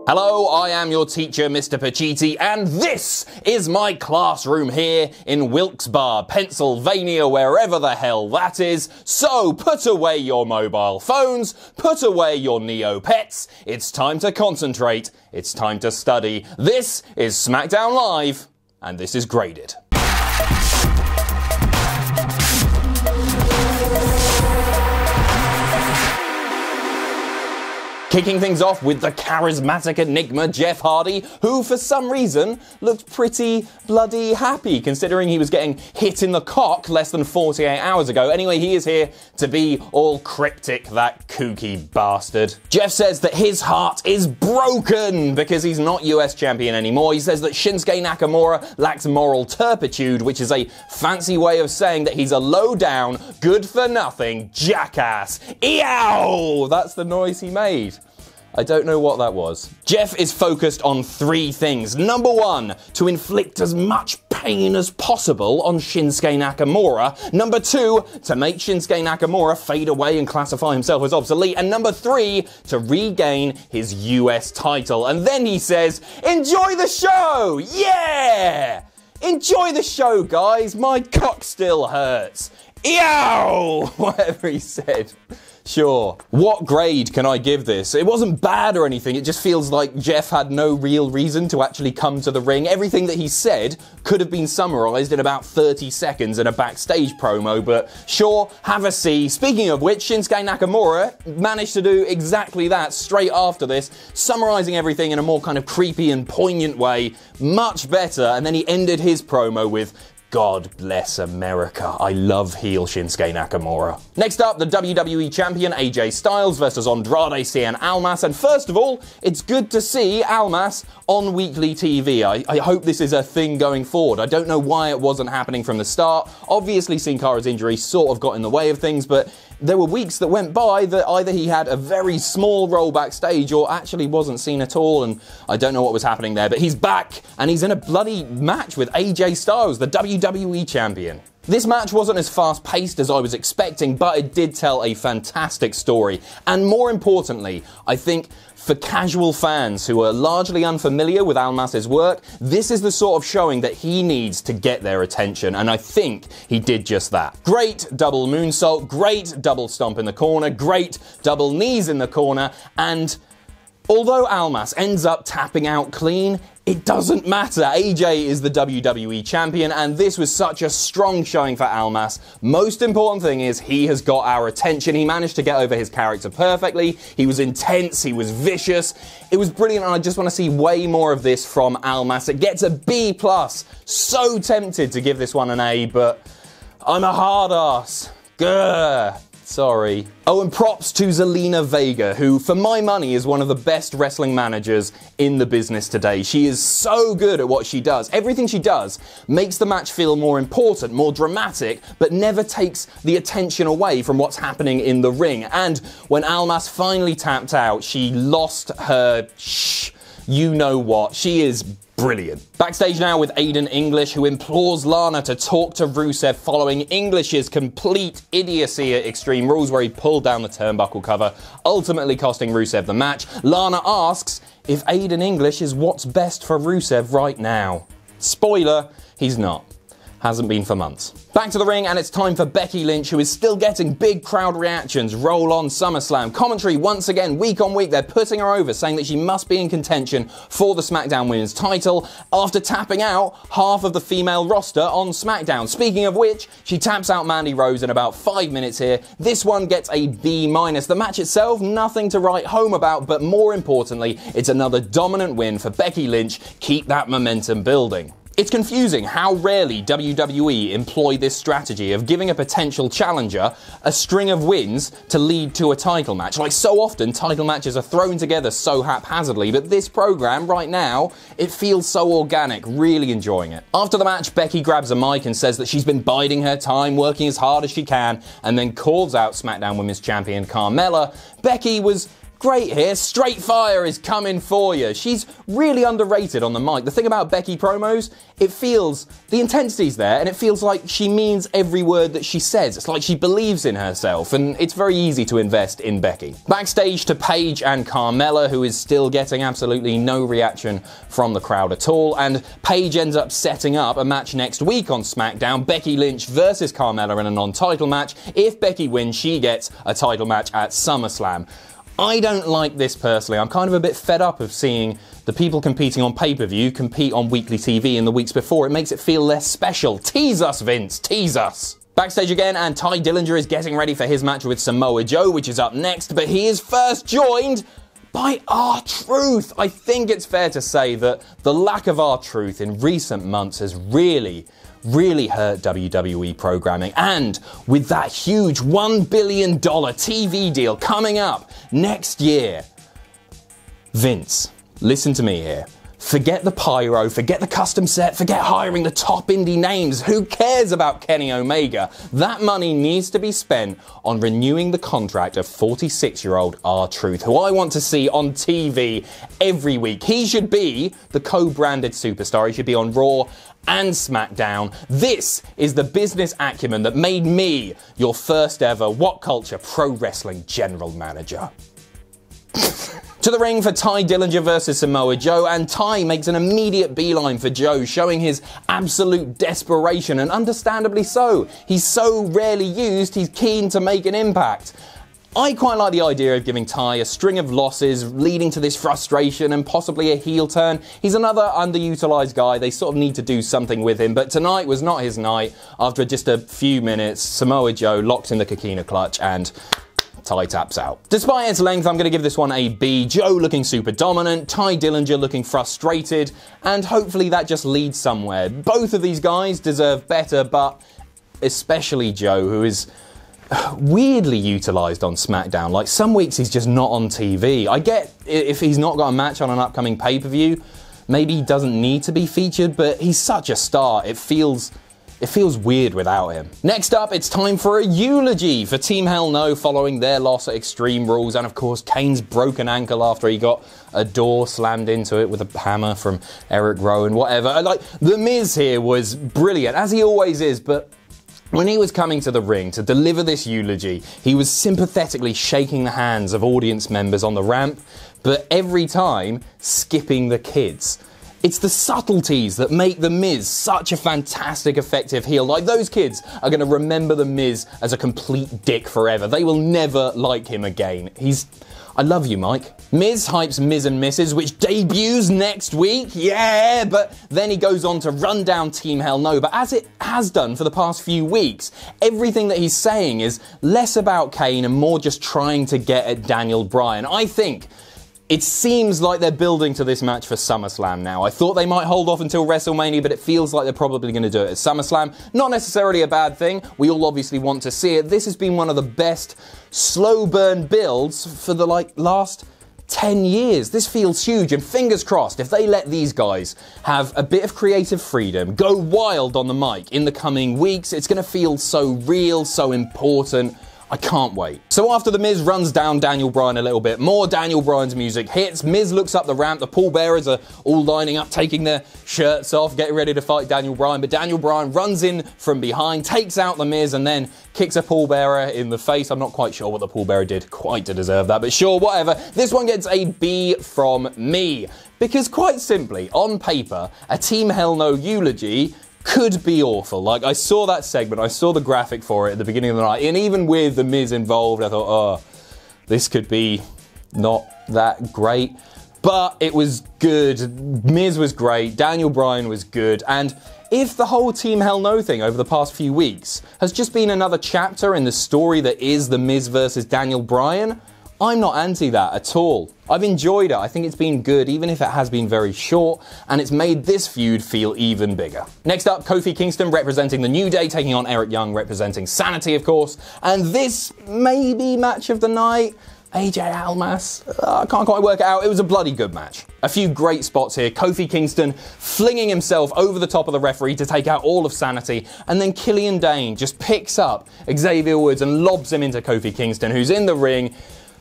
Hello, I am your teacher, Mr. Pacitti, and this is my classroom here in Wilkes-Barre, Pennsylvania, wherever the hell that is. So put away your mobile phones, put away your Neopets. It's time to concentrate. It's time to study. This is SmackDown Live, and this is Graded. Kicking things off with the charismatic enigma Jeff Hardy, who for some reason looked pretty bloody happy considering he was getting hit in the cock less than 48 hours ago. Anyway, he is here to be all cryptic, that kooky bastard. Jeff says that his heart is broken because he's not US champion anymore. He says that Shinsuke Nakamura lacks moral turpitude, which is a fancy way of saying that he's a low-down, good-for-nothing jackass. Eow! That's the noise he made. I don't know what that was. Jeff is focused on three things. Number one, to inflict as much pain as possible on Shinsuke Nakamura. Number two, to make Shinsuke Nakamura fade away and classify himself as obsolete. And number three, to regain his US title. And then he says, enjoy the show! Yeah! Enjoy the show, guys. My cock still hurts. Eow! Whatever he said. Sure. What grade can I give this? It wasn't bad or anything, it just feels like Jeff had no real reason to actually come to the ring. Everything that he said could have been summarised in about 30 seconds in a backstage promo, but sure, have a see. Speaking of which, Shinsuke Nakamura managed to do exactly that straight after this, summarising everything in a more kind of creepy and poignant way, much better, and then he ended his promo with, God bless America. I love heel Shinsuke Nakamura. Next up, the WWE Champion AJ Styles versus Andrade, Cien, Almas. And first of all, it's good to see Almas on weekly TV. I hope this is a thing going forward. I don't know why it wasn't happening from the start. Obviously, Sin Cara's injury sort of got in the way of things, but there were weeks that went by that either he had a very small role backstage or actually wasn't seen at all, and I don't know what was happening there, but he's back, and he's in a bloody match with AJ Styles, the WWE Champion. This match wasn't as fast-paced as I was expecting, but it did tell a fantastic story. And more importantly, I think for casual fans who are largely unfamiliar with Almas' work, this is the sort of showing that he needs to get their attention, and I think he did just that. Great double moonsault, great double stomp in the corner, great double knees in the corner, and although Almas ends up tapping out clean, it doesn't matter. AJ is the WWE Champion, and this was such a strong showing for Almas. Most important thing is he has got our attention. He managed to get over his character perfectly. He was intense. He was vicious. It was brilliant, and I just want to see way more of this from Almas. It gets a B+. So tempted to give this one an A, but I'm a hard ass. Grr. Sorry. Oh, and props to Zelina Vega, who, for my money, is one of the best wrestling managers in the business today. She is so good at what she does. Everything she does makes the match feel more important, more dramatic, but never takes the attention away from what's happening in the ring. And when Almas finally tapped out, she lost her you-know-what. She is brilliant. Backstage now with Aiden English, who implores Lana to talk to Rusev following English's complete idiocy at Extreme Rules, where he pulled down the turnbuckle cover, ultimately costing Rusev the match. Lana asks if Aiden English is what's best for Rusev right now. Spoiler, he's not. Hasn't been for months. Back to the ring, and it's time for Becky Lynch, who is still getting big crowd reactions. Roll on SummerSlam. Commentary once again, week on week, they're putting her over, saying that she must be in contention for the SmackDown Women's title after tapping out half of the female roster on SmackDown. Speaking of which, she taps out Mandy Rose in about 5 minutes here. This one gets a B-. The match itself, nothing to write home about, but more importantly, it's another dominant win for Becky Lynch. Keep that momentum building. It's confusing how rarely WWE employ this strategy of giving a potential challenger a string of wins to lead to a title match. Like, so often, title matches are thrown together so haphazardly, but this program, right now, it feels so organic, really enjoying it. After the match, Becky grabs a mic and says that she's been biding her time, working as hard as she can, and then calls out SmackDown Women's Champion Carmella. Becky was great here. Straight fire is coming for you. She's really underrated on the mic. The thing about Becky promos, it feels, the intensity's there, and it feels like she means every word that she says. It's like she believes in herself, and it's very easy to invest in Becky. Backstage to Paige and Carmella, who is still getting absolutely no reaction from the crowd at all, and Paige ends up setting up a match next week on SmackDown, Becky Lynch versus Carmella in a non-title match. If Becky wins, she gets a title match at SummerSlam. I don't like this personally. I'm kind of a bit fed up of seeing the people competing on pay-per-view compete on weekly TV in the weeks before. It makes it feel less special. Tease us, Vince, tease us. Backstage again, and Tye Dillinger is getting ready for his match with Samoa Joe, which is up next, but he is first joined by R-Truth. I think it's fair to say that the lack of R-Truth in recent months has really hurt WWE programming, and with that huge $1 billion TV deal coming up next year, Vince, listen to me here. Forget the pyro, forget the custom set, forget hiring the top indie names. Who cares about Kenny Omega? That money needs to be spent on renewing the contract of 46-year-old R-Truth, who I want to see on TV every week. He should be the co-branded superstar. He should be on Raw and SmackDown. This is the business acumen that made me your first ever What Culture Pro Wrestling General Manager. To the ring for Tye Dillinger versus Samoa Joe, and Tye makes an immediate beeline for Joe, showing his absolute desperation, and understandably so. He's so rarely used, he's keen to make an impact. I quite like the idea of giving Tye a string of losses leading to this frustration and possibly a heel turn. He's another underutilized guy. They sort of need to do something with him, but tonight was not his night. After just a few minutes, Samoa Joe locks in the Coquina clutch and Tye taps out. Despite its length, I'm going to give this one a B. Joe looking super dominant, Tye Dillinger looking frustrated, and hopefully that just leads somewhere. Both of these guys deserve better, but especially Joe, who is weirdly utilised on SmackDown. Like, some weeks he's just not on TV. I get if he's not got a match on an upcoming pay-per-view, maybe he doesn't need to be featured, but he's such a star. It feels weird without him. Next up, it's time for a eulogy for Team Hell No following their loss at Extreme Rules, and of course Kane's broken ankle after he got a door slammed into it with a hammer from Eric Rowan, whatever. Like, The Miz here was brilliant, as he always is, but when he was coming to the ring to deliver this eulogy, he was sympathetically shaking the hands of audience members on the ramp, but every time skipping the kids. It's the subtleties that make The Miz such a fantastic, effective heel. Like, those kids are going to remember The Miz as a complete dick forever. They will never like him again. I love you, Mike. Miz hypes Miz and Mrs., which debuts next week. Yeah, but then he goes on to run down Team Hell No. But as it has done for the past few weeks, everything that he's saying is less about Kane and more just trying to get at Daniel Bryan. I think it seems like they're building to this match for SummerSlam now. I thought they might hold off until WrestleMania, but it feels like they're probably going to do it at SummerSlam. Not necessarily a bad thing. We all obviously want to see it. This has been one of the best slow burn builds for the last 10 years. This feels huge, and fingers crossed, if they let these guys have a bit of creative freedom, go wild on the mic in the coming weeks, it's going to feel so real, so important. I can't wait. So after The Miz runs down Daniel Bryan a little bit, more Daniel Bryan's music hits. Miz looks up the ramp. The pallbearers are all lining up, taking their shirts off, getting ready to fight Daniel Bryan. But Daniel Bryan runs in from behind, takes out The Miz, and then kicks a pallbearer in the face. I'm not quite sure what the pallbearer did quite to deserve that, but sure, whatever. This one gets a B from me. Because quite simply, on paper, a Team Hell No eulogy could be awful. Like, I saw that segment, I saw the graphic for it at the beginning of the night, and even with The Miz involved, I thought, oh, this could be not that great. But it was good. Miz was great, Daniel Bryan was good, and if the whole Team Hell No thing over the past few weeks has just been another chapter in the story that is The Miz versus Daniel Bryan, I'm not anti that at all. I've enjoyed it. I think it's been good, even if it has been very short, and it's made this feud feel even bigger. Next up, Kofi Kingston representing The New Day, taking on Eric Young representing Sanity, of course, and this may be match of the night. AJ Almas, I can't quite work it out. It was a bloody good match. A few great spots here. Kofi Kingston flinging himself over the top of the referee to take out all of Sanity, and then Killian Dane just picks up Xavier Woods and lobs him into Kofi Kingston, who's in the ring.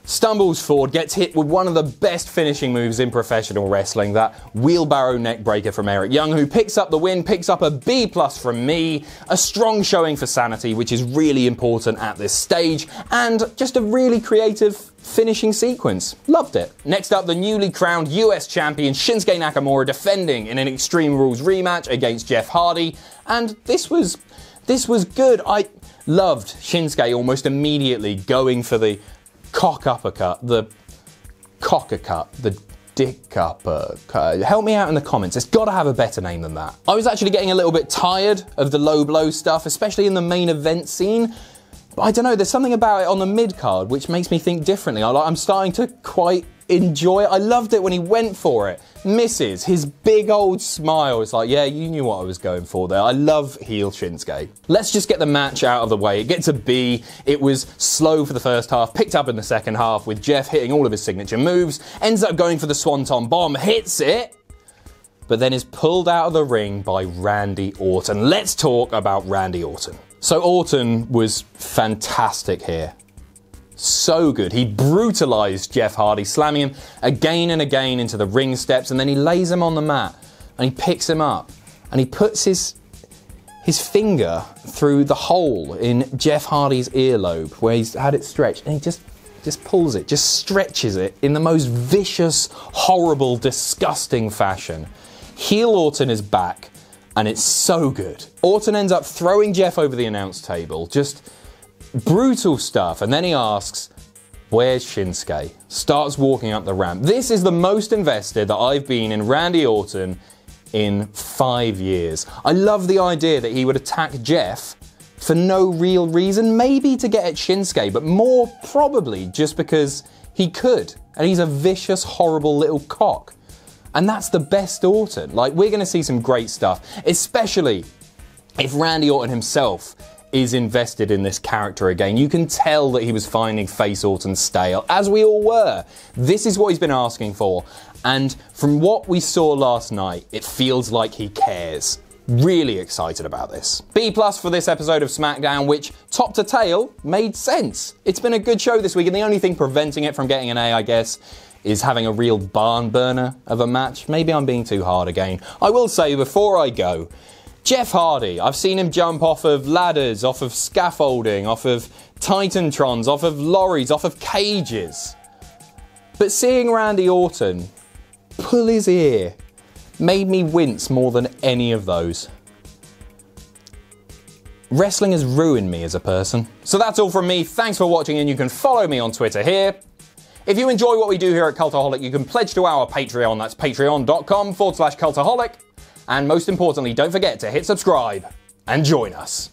stumbles forward, gets hit with one of the best finishing moves in professional wrestling, that wheelbarrow neck breaker from Eric Young, who picks up the win, picks up a B+ from me, a strong showing for Sanity, which is really important at this stage, and just a really creative finishing sequence. Loved it. Next up, the newly crowned US champion Shinsuke Nakamura defending in an Extreme Rules rematch against Jeff Hardy, and this was good. I loved Shinsuke almost immediately going for the cock uppercut, the cockercut, the dick uppercut. Help me out in the comments. It's got to have a better name than that. I was actually getting a little bit tired of the low blow stuff, especially in the main event scene. But I don't know, there's something about it on the mid-card which makes me think differently. I'm starting to quite enjoy it. I loved it when he went for it. Misses. His big old smile. It's like, yeah, you knew what I was going for there. I love heel Shinsuke. Let's just get the match out of the way. It gets a B. It was slow for the first half, picked up in the second half with Jeff hitting all of his signature moves, ends up going for the Swanton Bomb, hits it, but then is pulled out of the ring by Randy Orton. Let's talk about Randy Orton. So Orton was fantastic here. So good. He brutalized Jeff Hardy, slamming him again and again into the ring steps, and then he lays him on the mat and he picks him up and he puts his finger through the hole in Jeff Hardy's earlobe where he's had it stretched, and he just pulls it, just stretches it in the most vicious, horrible, disgusting fashion. Heel Orton is back, and it's so good. Orton ends up throwing Jeff over the announce table, just brutal stuff, and then he asks, where's Shinsuke? Starts walking up the ramp. This is the most invested that I've been in Randy Orton in 5 years. I love the idea that he would attack Jeff for no real reason, maybe to get at Shinsuke, but more probably just because he could, and he's a vicious, horrible little cock. And that's the best Orton. Like, we're going to see some great stuff, especially if Randy Orton himself is invested in this character again. You can tell that he was finding face Orton stale, as we all were. This is what he's been asking for, and from what we saw last night, it feels like he cares. Really excited about this. B+ for this episode of SmackDown, which, top to tail, made sense. It's been a good show this week, and the only thing preventing it from getting an A, I guess, is having a real barn burner of a match. Maybe I'm being too hard again. I will say, before I go, Jeff Hardy, I've seen him jump off of ladders, off of scaffolding, off of Titantrons, off of lorries, off of cages. But seeing Randy Orton pull his ear made me wince more than any of those. Wrestling has ruined me as a person. So that's all from me. Thanks for watching, and you can follow me on Twitter here. If you enjoy what we do here at Cultaholic, you can pledge to our Patreon. That's patreon.com/Cultaholic. And most importantly, don't forget to hit subscribe and join us.